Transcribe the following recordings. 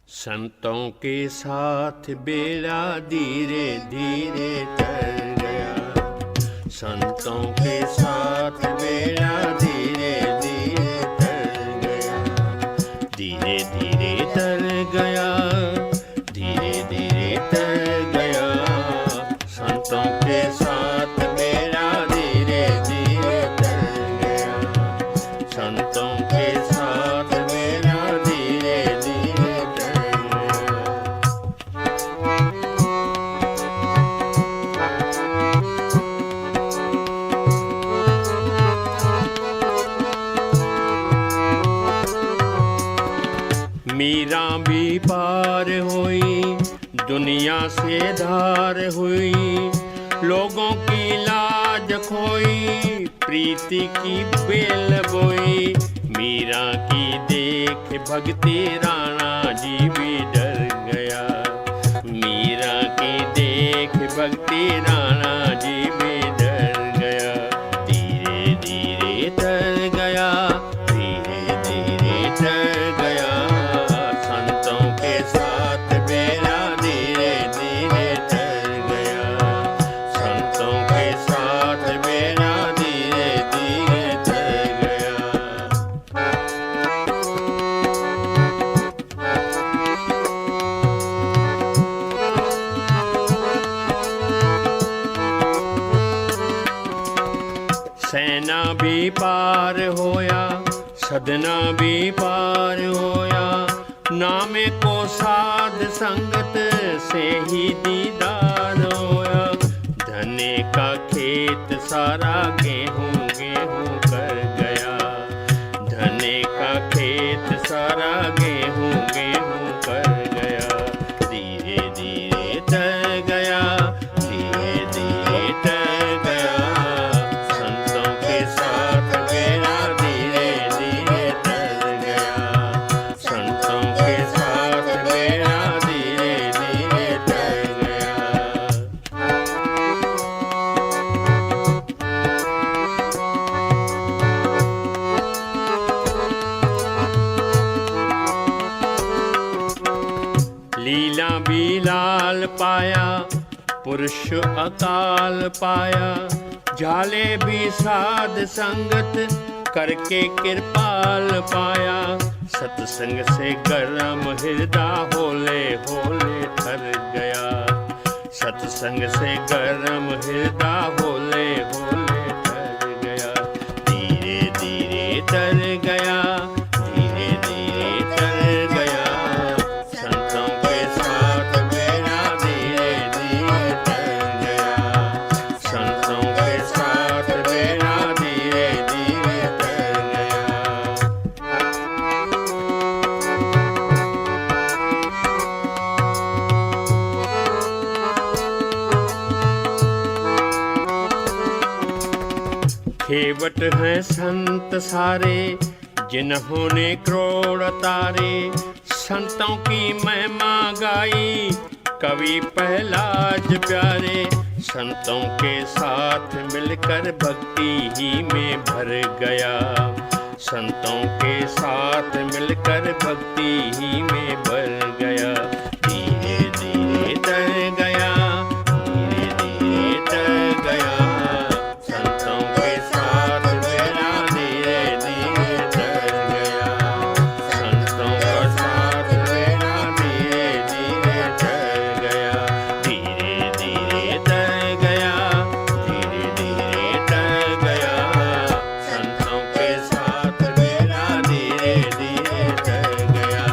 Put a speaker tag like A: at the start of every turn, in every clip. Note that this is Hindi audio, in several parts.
A: संतों के साथ बेड़ा धीरे धीरे तर गया। संतों के साथ बेड़ा धीरे धीरे तर गया। धीरे धीरे तर गया, धीरे धीरे तर गया। संतों के साथ बेड़ा धीरे धीरे तर गया। संतों के साथ बेड़ा धीरे धीरे तर गया। मीरा भी पार हुई, दुनिया से धार हुई। लोगों की लाज खोई, प्रीति की बेल बोई। मीरा की देख भगती राणा जी भी डर गया। मीरा की देख भगती राणा जी भी डर गया। धीरे धीरे तर गया, धीरे धीरे तर गया। संतों के साथ बेड़ा धीरे धीरे तर गया। संतों के साथ बेड़ा धीरे धीरे तर गया। सेना भी पार होया, सदना भी पार होया। नामे को साध संगत से ही दीदार होया। धने का खेत सारा गेहूं गेहूं कर गया। धने का खेत सारा गेहूं गेहूं कर गया। धीरे धीरे तर गया, धीरे धीरे तर गया। संतों के साथ बेड़ा धीरे धीरे तर गया। संतों के साथ बेड़ा धीरे धीरे तर गया। लीला भी लाल पाया, पुरुष अकाल पाया। झाले भी साध संगत करके कृपाल पाया। सत्संग से गरम हृदय होले होले ठर गया। सत्संग से गरम हृदय होले होले ठर गया। धीरे धीरे तर गया, धीरे धीरे तर गया। संतों के साथ बेड़ा धीरे धीरे तर गया। संतों के साथ बेड़ा धीरे धीरे तर गया। खेवट हैं संत सारे, जिन्होंने करोड़ तारे। संतों की महिमा गाई, कवि पहलाज प्यारे। संतों के साथ मिलकर भक्ति ही में भर गया। संतों के साथ मिलकर भक्ति ही में भर गया। धीरे धीरे तर गया, धीरे धीरे तर गया। संतों के साथ बेड़ा धीरे धीरे तर गया। संतों का साथ बेड़ा धीरे धीरे तर गया। धीरे धीरे तर गया, धीरे धीरे तर गया। संतों के साथ बेड़ा धीरे धीरे तर गया।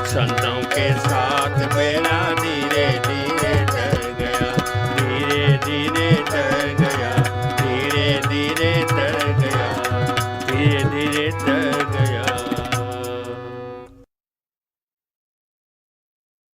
A: संतों के साथ बेड़ा धीरे धीरे तर गया। धीरे धीरे तर गया, धीरे धीरे तर